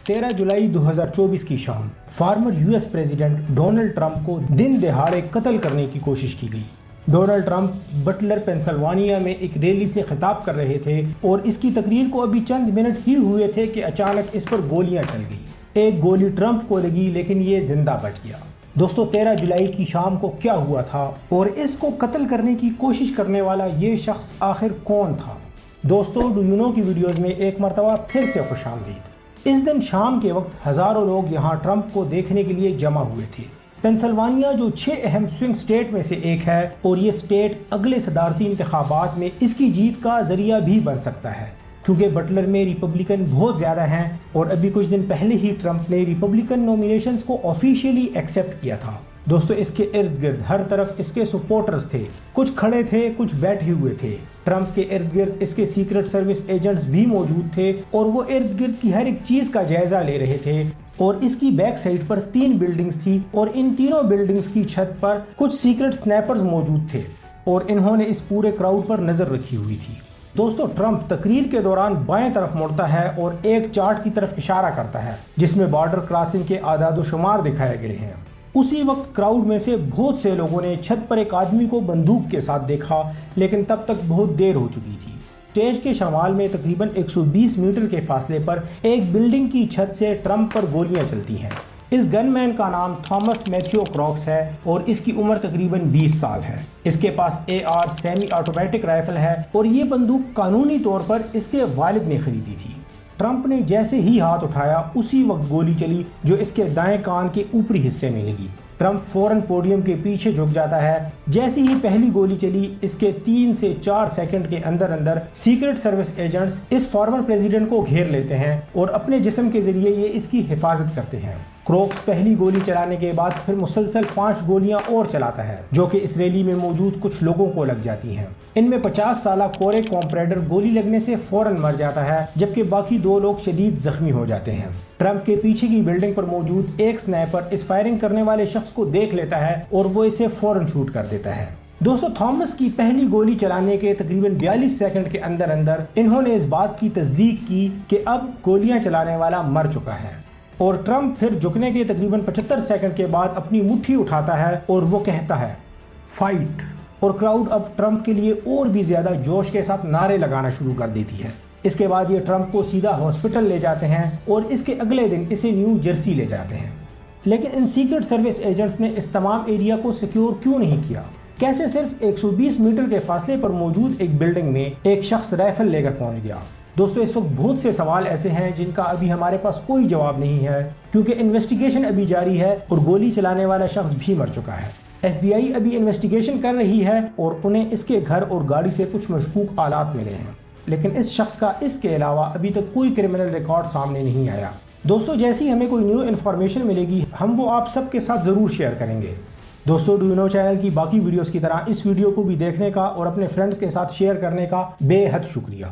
13 جولائی 2024 کی شام former US president Donald Trump کو دن دہاڑے قتل کرنے کی کوشش کی گئی۔ ڈونلڈ ٹرمپ بٹلر پینسلوانیا میں ایک ریلی سے خطاب کر رہے تھے اور اس کی تقریر کو ابھی چند منٹ ہی ہوئے تھے کہ اچانک اس پر گولیاں چل گئی۔ ایک گولی ٹرمپ کو لگی لیکن یہ زندہ بچ گیا۔ دوستو 13 جولائی کی شام کو کیا ہوا تھا اور اس کو قتل کرنے کی کوشش کرنے والا یہ شخص آخر کون تھا؟ دوستو ڈو یو نو کی ویڈیوز میں ایک مرتبہ پھر سے خوش آمدید۔ اس دن شام کے وقت ہزاروں لوگ یہاں ٹرمپ کو دیکھنے کے لیے جمع ہوئے تھے۔ پینسلوانیا جو 6 اہم سوئنگ سٹیٹ میں سے ایک ہے اور یہ سٹیٹ اگلے صدارتی انتخابات میں اس کی جیت کا ذریعہ بھی بن سکتا ہے، کیونکہ بٹلر میں ریپبلکن بہت زیادہ ہیں اور ابھی کچھ دن پہلے ہی ٹرمپ نے ریپبلکن نومینیشنز کو آفیشیلی ایکسیپٹ کیا تھا۔ دوستو اس کے ارد گرد ہر طرف اس کے سپورٹرز تھے، کچھ کھڑے تھے کچھ بیٹھے ہوئے تھے۔ ٹرمپ کے ارد گرد اس کے سیکرٹ سروس ایجنٹس بھی موجود تھے اور وہ ارد گرد کی ہر ایک چیز کا جائزہ لے رہے تھے۔ اور اس کی بیک سائڈ پر 3 بلڈنگز تھی اور ان تینوں بلڈنگز کی چھت پر کچھ سیکرٹ سنیپرز موجود تھے اور انہوں نے اس پورے کراؤڈ پر نظر رکھی ہوئی تھی۔ دوستو ٹرمپ تقریر کے دوران بائیں طرف مڑتا ہے اور ایک چارٹ کی طرف اشارہ کرتا ہے جس میں بارڈر کراسنگ کے اعداد و شمار دکھائے گئے ہیں۔ اسی وقت کراؤڈ میں سے بہت سے لوگوں نے چھت پر ایک آدمی کو بندوق کے ساتھ دیکھا، لیکن تب تک بہت دیر ہو چکی تھی۔ اسٹیج کے شمال میں تقریباً 120 میٹر کے فاصلے پر ایک بلڈنگ کی چھت سے ٹرمپ پر گولیاں چلتی ہیں۔ اس گن مین کا نام تھامس میتھیو کراکس ہے اور اس کی عمر تقریباً 20 سال ہے۔ اس کے پاس AR سیمی آٹومیٹک رائفل ہے اور یہ بندوق قانونی طور پر اس کے والد نے خریدی تھی۔ ٹرمپ نے جیسے ہی ہاتھ اٹھایا اسی وقت گولی چلی جو اس کے دائیں کان کے اوپری حصے میں لگی۔ ٹرمپ فوراً پوڈیم کے پیچھے جھک جاتا ہے۔ جیسے ہی پہلی گولی چلی اس کے 3 سے 4 سیکنڈ کے اندر سیکرٹ سروس ایجنٹس اس فارمر پریزیڈنٹ کو گھیر لیتے ہیں اور اپنے جسم کے ذریعے یہ اس کی حفاظت کرتے ہیں۔ کروکس پہلی گولی چلانے کے بعد پھر مسلسل 5 گولیاں اور چلاتا ہے جو کہ اس ریلی میں موجود کچھ لوگوں کو لگ جاتی ہیں۔ ان میں 50 سالہ کورے کامپریڈر گولی لگنے سے فوراً مر جاتا ہے جبکہ باقی 2 لوگ شدید زخمی ہو جاتے ہیں۔ ٹرمپ کے پیچھے کی بلڈنگ پر موجود ایک سنائپر اس فائرنگ کرنے والے شخص کو دیکھ لیتا ہے اور وہ اسے فوراً شوٹ کر دیتا ہے۔ دوستو تھامس کی پہلی گولی چلانے کے تقریباً 42 سیکنڈ کے اندر انہوں نے اس بات کی تصدیق کی کہ اب گولیاں چلانے والا مر چکا ہے، اور ٹرمپ پھر جھکنے کے تقریباً 75 سیکنڈ کے بعد اپنی مٹھی اٹھاتا ہے اور وہ کہتا ہے فائٹ، اور کراؤڈ اب ٹرمپ کے لیے اور بھی زیادہ جوش کے ساتھ نعرے لگانا شروع کر دیتی ہے۔ اس کے بعد یہ ٹرمپ کو سیدھا ہاسپٹل لے جاتے ہیں اور اس کے اگلے دن اسے نیو جرسی لے جاتے ہیں۔ لیکن ان سیکرٹ سروس ایجنٹس نے اس تمام ایریا کو سیکیور کیوں نہیں کیا؟ کیسے صرف 120 میٹر کے فاصلے پر موجود ایک بلڈنگ میں ایک شخص رائفل لے کر پہنچ گیا؟ دوستو اس وقت بہت سے سوال ایسے ہیں جن کا ابھی ہمارے پاس کوئی جواب نہیں ہے، کیونکہ انویسٹیگیشن ابھی جاری ہے اور گولی چلانے والا شخص بھی مر چکا ہے۔ FBI ابھی انویسٹیگیشن کر رہی ہے اور انہیں اس کے گھر اور گاڑی سے کچھ مشکوک آلات ملے ہیں، لیکن اس شخص کا اس کے علاوہ ابھی تک کوئی کرمنل ریکارڈ سامنے نہیں آیا۔ دوستو جیسی ہمیں کوئی نیو انفارمیشن ملے گی ہم وہ آپ سب کے ساتھ ضرور شیئر کریں گے۔ دوستو ڈو یو نو چینل کی باقی ویڈیوز کی طرح اس ویڈیو کو بھی دیکھنے کا اور اپنے فرینڈز کے ساتھ شیئر کرنے کا بے حد شکریہ۔